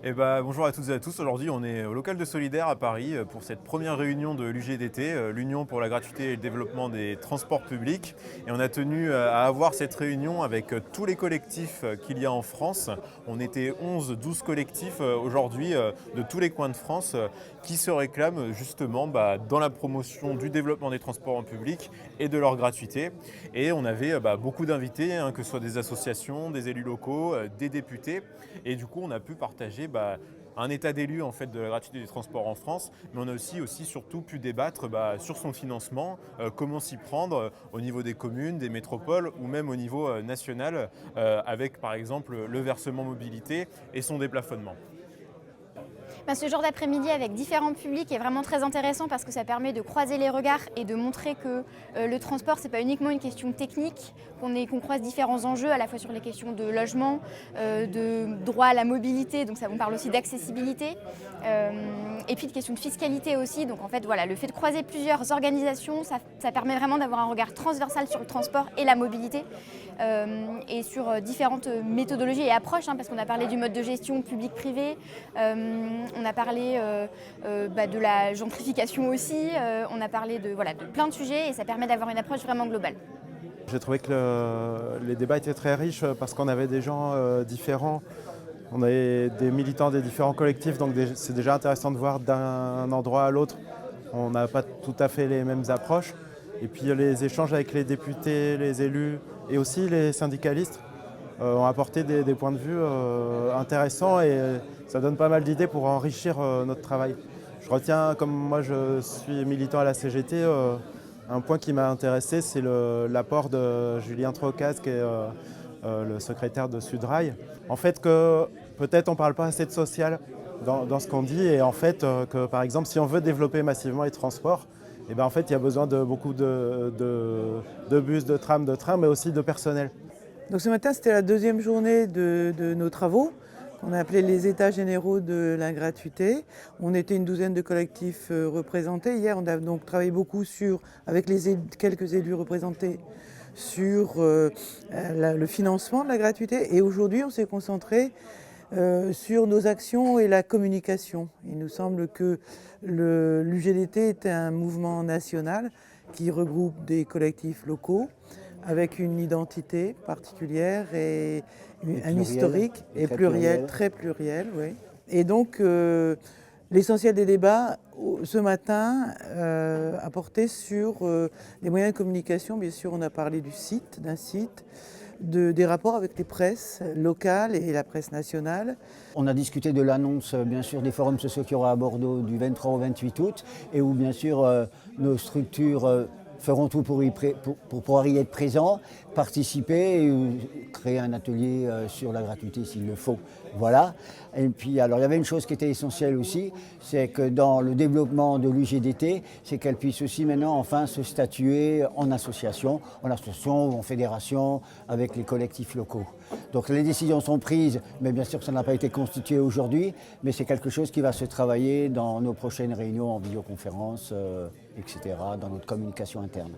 Bonjour à toutes et à tous. Aujourd'hui, on est au local de Solidaire à Paris pour cette première réunion de l'UGDT, l'Union pour la gratuité et le développement des transports publics. Et on a tenu à avoir cette réunion avec tous les collectifs qu'il y a en France. On était 11-12 collectifs aujourd'hui de tous les coins de France qui se réclament justement dans la promotion du développement des transports en public et de leur gratuité. Et on avait beaucoup d'invités, que ce soit des associations, des élus locaux, des députés. Et du coup, on a pu partager un état des lieux en fait, de la gratuité des transports en France, mais on a aussi surtout pu débattre sur son financement, comment s'y prendre au niveau des communes, des métropoles ou même au niveau national, avec par exemple le versement mobilité et son déplafonnement. Ce genre d'après-midi avec différents publics est vraiment très intéressant parce que ça permet de croiser les regards et de montrer que le transport, c'est pas uniquement une question technique, qu'on croise différents enjeux à la fois sur les questions de logement, de droit à la mobilité, donc ça on parle aussi d'accessibilité, et puis de questions de fiscalité aussi. Donc en fait voilà, le fait de croiser plusieurs organisations, ça permet vraiment d'avoir un regard transversal sur le transport et la mobilité, et sur différentes méthodologies et approches, parce qu'on a parlé du mode de gestion public-privé, on a parlé de la gentrification aussi, on a parlé de plein de sujets et ça permet d'avoir une approche vraiment globale. J'ai trouvé que les débats étaient très riches parce qu'on avait des gens différents. On avait des militants des différents collectifs, donc c'est déjà intéressant de voir d'un endroit à l'autre. On n'a pas tout à fait les mêmes approches. Et puis les échanges avec les députés, les élus et aussi les syndicalistes ont apporté des points de vue intéressants et ça donne pas mal d'idées pour enrichir notre travail. Je retiens, comme moi je suis militant à la CGT, un point qui m'a intéressé, c'est l'apport de Julien Trocaz, qui est le secrétaire de Sudrail. En fait, que peut-être on ne parle pas assez de social dans ce qu'on dit, et en fait, que par exemple, si on veut développer massivement les transports, en fait, il y a besoin de beaucoup de bus, de trams, de trains, mais aussi de personnel. Donc ce matin, c'était la deuxième journée de nos travaux, qu'on a appelé les états généraux de la gratuité. On était une douzaine de collectifs représentés. Hier, on a donc travaillé beaucoup avec quelques élus représentés sur le financement de la gratuité. Et aujourd'hui, on s'est concentré sur nos actions et la communication. Il nous semble que l'UGDT est un mouvement national qui regroupe des collectifs locaux avec une identité particulière et un historique et pluriel, très pluriel. Oui. Et donc, l'essentiel des débats ce matin a porté sur les moyens de communication. Bien sûr, on a parlé d'un site, des rapports avec les presses locales et la presse nationale. On a discuté de l'annonce, bien sûr, des forums sociaux qu'il y aura à Bordeaux du 23 au 28 août et où, bien sûr, nos structures feront tout pour pouvoir y être présents, participer et créer un atelier sur la gratuité s'il le faut. Voilà. Et puis, alors, il y avait une chose qui était essentielle aussi, c'est que dans le développement de l'UGDT, c'est qu'elle puisse aussi maintenant enfin se statuer en association ou en fédération avec les collectifs locaux. Donc les décisions sont prises, mais bien sûr que ça n'a pas été constitué aujourd'hui, mais c'est quelque chose qui va se travailler dans nos prochaines réunions en vidéoconférence, etc., dans notre communication interne.